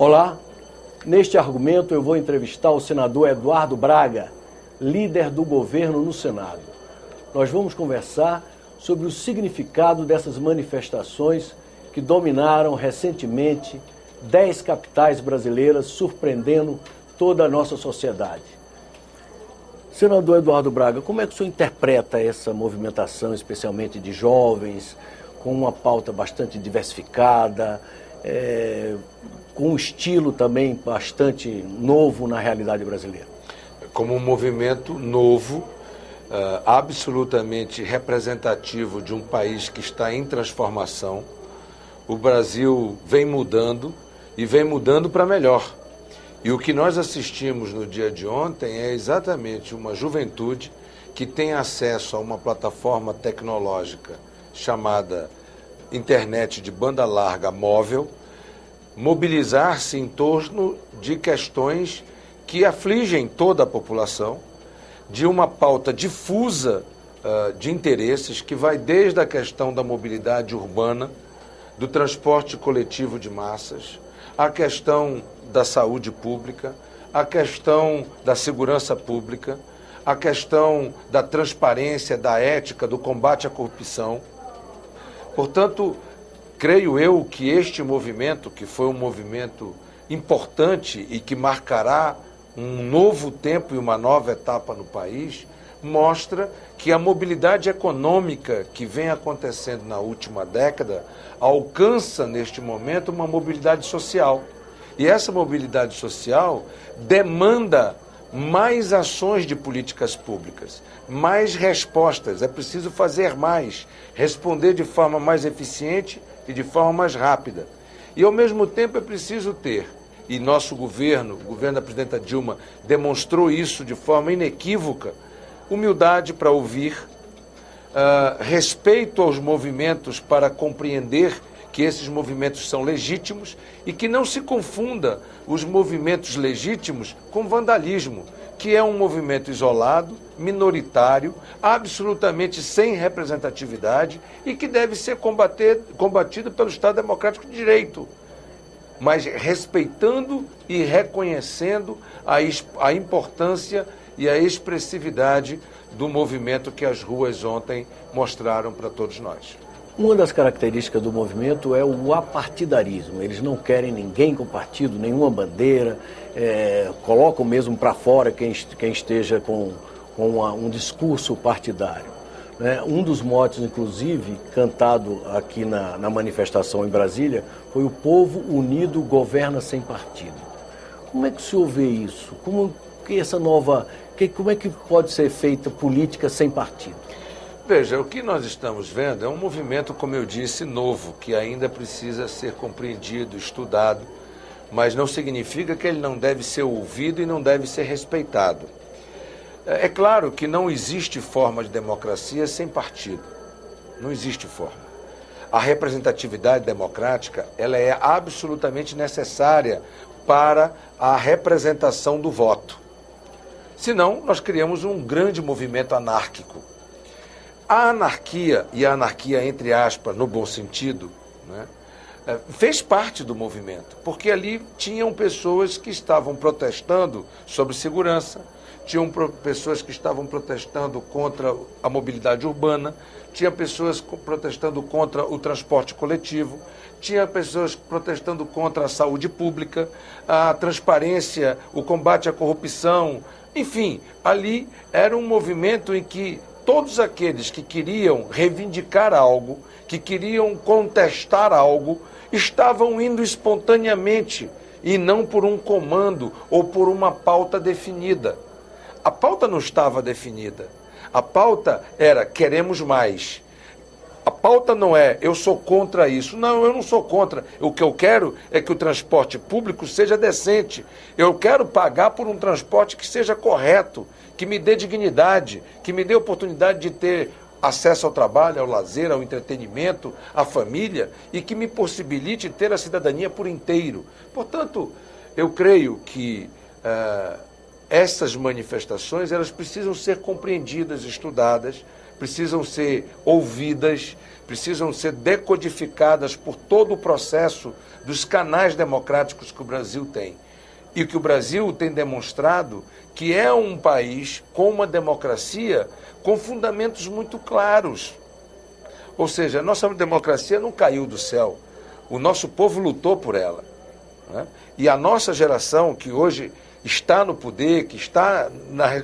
Olá, neste argumento eu vou entrevistar o senador Eduardo Braga, líder do governo no Senado. Nós vamos conversar sobre o significado dessas manifestações que dominaram recentemente 10 capitais brasileiras, surpreendendo toda a nossa sociedade. Senador Eduardo Braga, como é que o senhor interpreta essa movimentação, especialmente de jovens, com uma pauta bastante diversificada, com um estilo também bastante novo na realidade brasileira? Como um movimento novo, absolutamente representativo de um país que está em transformação. O Brasil vem mudando e vem mudando para melhor. E o que nós assistimos no dia de ontem é exatamente uma juventude que tem acesso a uma plataforma tecnológica chamada internet de banda larga móvel, mobilizar-se em torno de questões que afligem toda a população, de uma pauta difusa de interesses que vai desde a questão da mobilidade urbana, do transporte coletivo de massas, a questão da saúde pública, a questão da segurança pública, a questão da transparência, da ética, do combate à corrupção. Portanto, creio eu que este movimento, que foi um movimento importante e que marcará um novo tempo e uma nova etapa no país, mostra que a mobilidade econômica que vem acontecendo na última década alcança, neste momento, uma mobilidade social. E essa mobilidade social demanda mais ações de políticas públicas, mais respostas. É preciso fazer mais, responder de forma mais eficiente e de forma mais rápida. E, ao mesmo tempo, é preciso ter, e nosso governo, o governo da presidenta Dilma, demonstrou isso de forma inequívoca, humildade para ouvir, respeito aos movimentos para compreender que esses movimentos são legítimos e que não se confunda os movimentos legítimos com vandalismo, que é um movimento isolado, minoritário, absolutamente sem representatividade e que deve ser combatido pelo Estado Democrático de Direito, mas respeitando e reconhecendo a importância e a expressividade do movimento que as ruas ontem mostraram para todos nós. Uma das características do movimento é o apartidarismo. Eles não querem ninguém com partido, nenhuma bandeira, colocam mesmo para fora quem esteja com um discurso partidário. Um dos motes, inclusive, cantado aqui na manifestação em Brasília, foi: o povo unido governa sem partido. Como é que o senhor vê isso? Como é que pode ser feita política sem partido? Veja, o que nós estamos vendo é um movimento, como eu disse, novo, que ainda precisa ser compreendido, estudado, mas não significa que ele não deve ser ouvido e não deve ser respeitado. É claro que não existe forma de democracia sem partido. Não existe forma. A representatividade democrática, ela é absolutamente necessária para a representação do voto. Senão, nós criamos um grande movimento anárquico. A anarquia, e a anarquia entre aspas, no bom sentido, fez parte do movimento, porque ali tinham pessoas que estavam protestando sobre segurança, tinham pessoas que estavam protestando contra a mobilidade urbana, tinha pessoas protestando contra o transporte coletivo, tinha pessoas protestando contra a saúde pública, a transparência, o combate à corrupção. Enfim, ali era um movimento em que todos aqueles que queriam reivindicar algo, que queriam contestar algo, estavam indo espontaneamente e não por um comando ou por uma pauta definida. A pauta não estava definida. A pauta era: queremos mais. A pauta não é: eu sou contra isso. Não, eu não sou contra. O que eu quero é que o transporte público seja decente. Eu quero pagar por um transporte que seja correto, que me dê dignidade, que me dê oportunidade de ter acesso ao trabalho, ao lazer, ao entretenimento, à família e que me possibilite ter a cidadania por inteiro. Portanto, eu creio que essas manifestações elas precisam ser compreendidas, estudadas, precisam ser ouvidas, precisam ser decodificadas por todo o processo dos canais democráticos que o Brasil tem. E que o Brasil tem demonstrado que é um país com uma democracia com fundamentos muito claros. Ou seja, a nossa democracia não caiu do céu. O nosso povo lutou por ela, né? E a nossa geração, que hoje está no poder, que está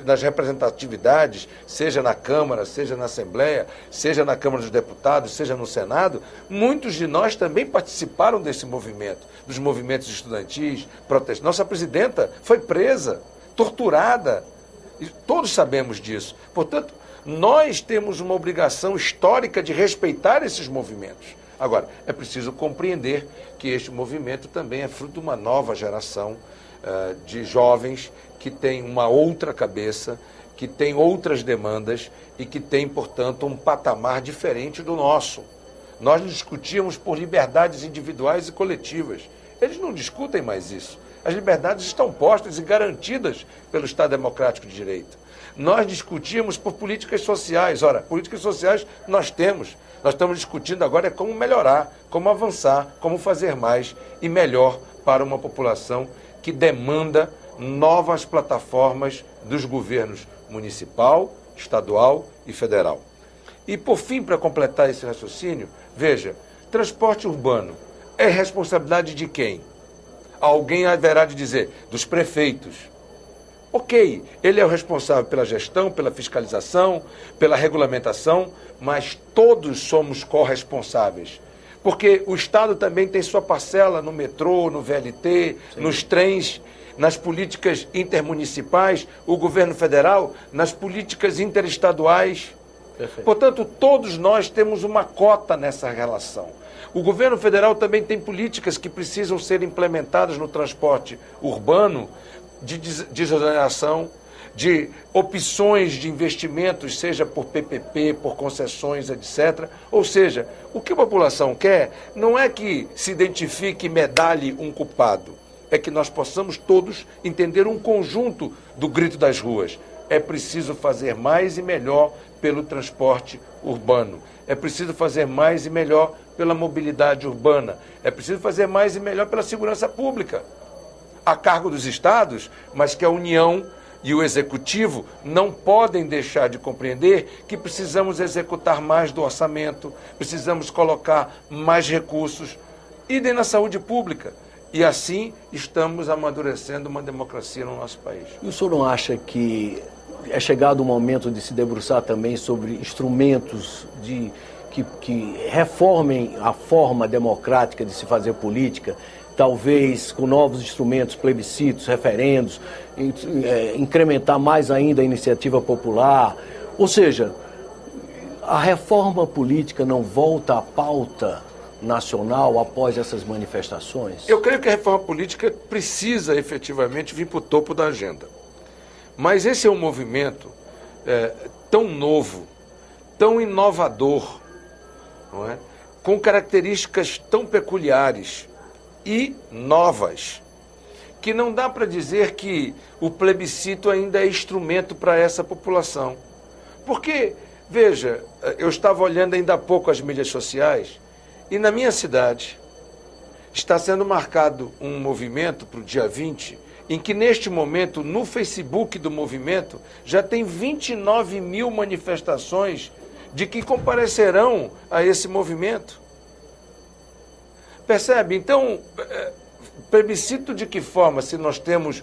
nas representatividades, seja na Câmara, seja na Assembleia, seja na Câmara dos Deputados, seja no Senado, muitos de nós também participaram desse movimento, dos movimentos estudantis, protestos. Nossa presidenta foi presa, torturada, e todos sabemos disso. Portanto, nós temos uma obrigação histórica de respeitar esses movimentos. Agora, é preciso compreender que este movimento também é fruto de uma nova geração de jovens que tem uma outra cabeça, que tem outras demandas e que tem, portanto, um patamar diferente do nosso. Nós discutíamos por liberdades individuais e coletivas. Eles não discutem mais isso. As liberdades estão postas e garantidas pelo Estado Democrático de Direito. Nós discutíamos por políticas sociais. Ora, políticas sociais nós temos. Nós estamos discutindo agora como melhorar, como avançar, como fazer mais e melhor para uma população que demanda novas plataformas dos governos municipal, estadual e federal. E, por fim, para completar esse raciocínio, veja, transporte urbano é responsabilidade de quem? Alguém haverá de dizer, dos prefeitos. Ok, ele é o responsável pela gestão, pela fiscalização, pela regulamentação, mas todos somos corresponsáveis. Porque o Estado também tem sua parcela no metrô, no VLT, sim, nos trens, nas políticas intermunicipais, o governo federal, nas políticas interestaduais. Perfeito. Portanto, todos nós temos uma cota nessa relação. O governo federal também tem políticas que precisam ser implementadas no transporte urbano, de desoneração, de opções de investimentos, seja por PPP, por concessões, etc. Ou seja, o que a população quer não é que se identifique e medalhe um culpado, é que nós possamos todos entender um conjunto do grito das ruas. É preciso fazer mais e melhor pelo transporte urbano. É preciso fazer mais e melhor pela mobilidade urbana. É preciso fazer mais e melhor pela segurança pública. A cargo dos estados, mas que a União e o Executivo não podem deixar de compreender que precisamos executar mais do orçamento, precisamos colocar mais recursos, idem na saúde pública. E assim estamos amadurecendo uma democracia no nosso país. E o senhor não acha que é chegado o momento de se debruçar também sobre instrumentos que reformem a forma democrática de se fazer política, talvez com novos instrumentos, plebiscitos, referendos, incrementar mais ainda a iniciativa popular? Ou seja, a reforma política não volta à pauta nacional após essas manifestações? Eu creio que a reforma política precisa efetivamente vir para o topo da agenda. Mas esse é um movimento tão novo, tão inovador, não é? Com características tão peculiares e novas, que não dá para dizer que o plebiscito ainda é instrumento para essa população. Porque, veja, eu estava olhando ainda há pouco as mídias sociais e na minha cidade está sendo marcado um movimento para o dia 20, em que neste momento, no Facebook do movimento, já tem 29 mil manifestações de que comparecerão a esse movimento. Percebe? Então, plebiscito de que forma, se nós temos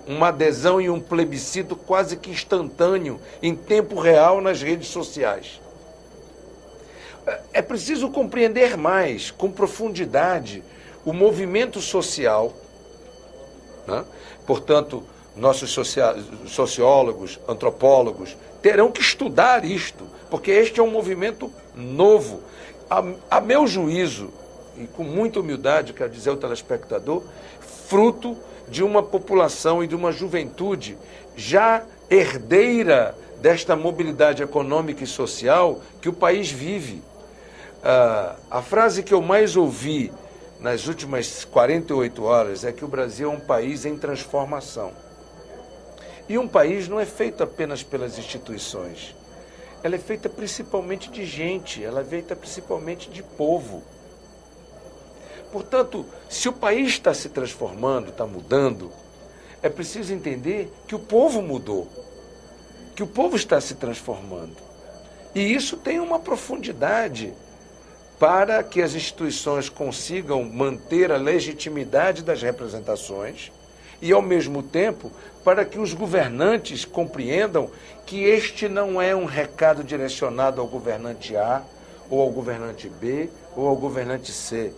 uma adesão e um plebiscito quase que instantâneo, em tempo real, nas redes sociais? É preciso compreender mais, com profundidade, o movimento social, né? Portanto, nossos sociólogos, antropólogos, terão que estudar isto, porque este é um movimento novo. A meu juízo, e com muita humildade, quero dizer ao telespectador, fruto de uma população e de uma juventude já herdeira desta mobilidade econômica e social que o país vive. A frase que eu mais ouvi nas últimas 48 horas é que o Brasil é um país em transformação. E um país não é feito apenas pelas instituições. ela é feita principalmente de gente, ela é feita principalmente de povo. Portanto, se o país está se transformando, está mudando, é preciso entender que o povo mudou, que o povo está se transformando. E isso tem uma profundidade para que as instituições consigam manter a legitimidade das representações e, ao mesmo tempo, para que os governantes compreendam que este não é um recado direcionado ao governante A, ou ao governante B, ou ao governante C.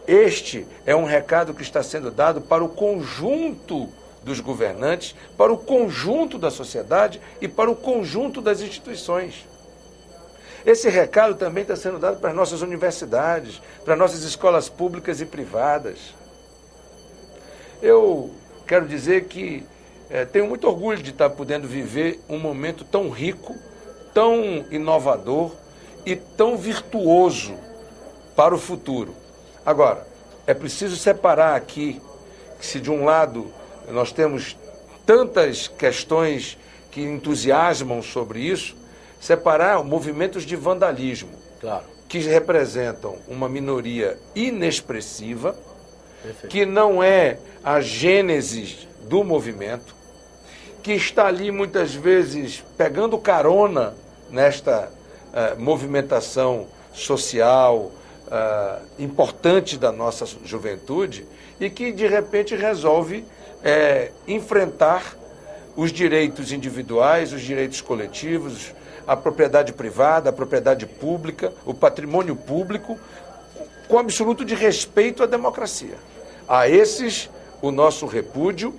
Este é um recado que está sendo dado para o conjunto dos governantes, para o conjunto da sociedade e para o conjunto das instituições. Esse recado também está sendo dado para as nossas universidades, para as nossas escolas públicas e privadas. Eu quero dizer que tenho muito orgulho de estar podendo viver um momento tão rico, tão inovador e tão virtuoso para o futuro. Agora, é preciso separar aqui que se de um lado nós temos tantas questões que entusiasmam sobre isso, separar movimentos de vandalismo, claro, que representam uma minoria inexpressiva, perfeito, que não é a gênese do movimento, que está ali muitas vezes pegando carona nesta movimentação social importante da nossa juventude e que de repente resolve enfrentar os direitos individuais, os direitos coletivos, a propriedade privada, a propriedade pública, o patrimônio público, com absoluto de respeito à democracia. A esses, o nosso repúdio,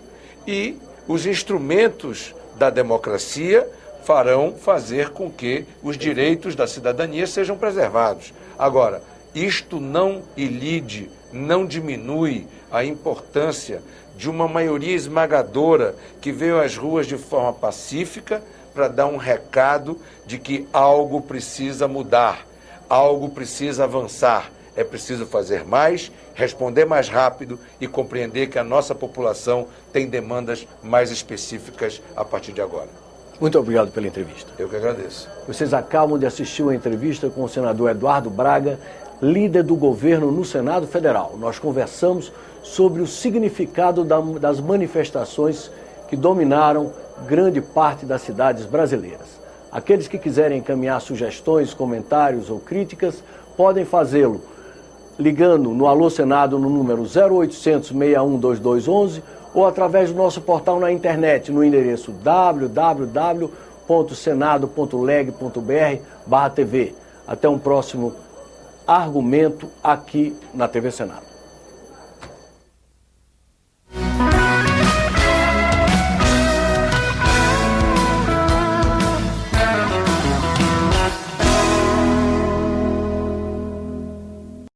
e os instrumentos da democracia farão fazer com que os direitos da cidadania sejam preservados. Agora, isto não ilide, não diminui a importância de uma maioria esmagadora que veio às ruas de forma pacífica para dar um recado de que algo precisa mudar, algo precisa avançar. É preciso fazer mais, responder mais rápido e compreender que a nossa população tem demandas mais específicas a partir de agora. Muito obrigado pela entrevista. Eu que agradeço. Vocês acabam de assistir uma entrevista com o senador Eduardo Braga, líder do governo no Senado Federal. Nós conversamos sobre o significado das manifestações que dominaram grande parte das cidades brasileiras. Aqueles que quiserem encaminhar sugestões, comentários ou críticas, podem fazê-lo ligando no Alô Senado no número 0800 61 2211 ou através do nosso portal na internet no endereço www.senado.leg.br/TV. Até um próximo argumento aqui na TV Senado.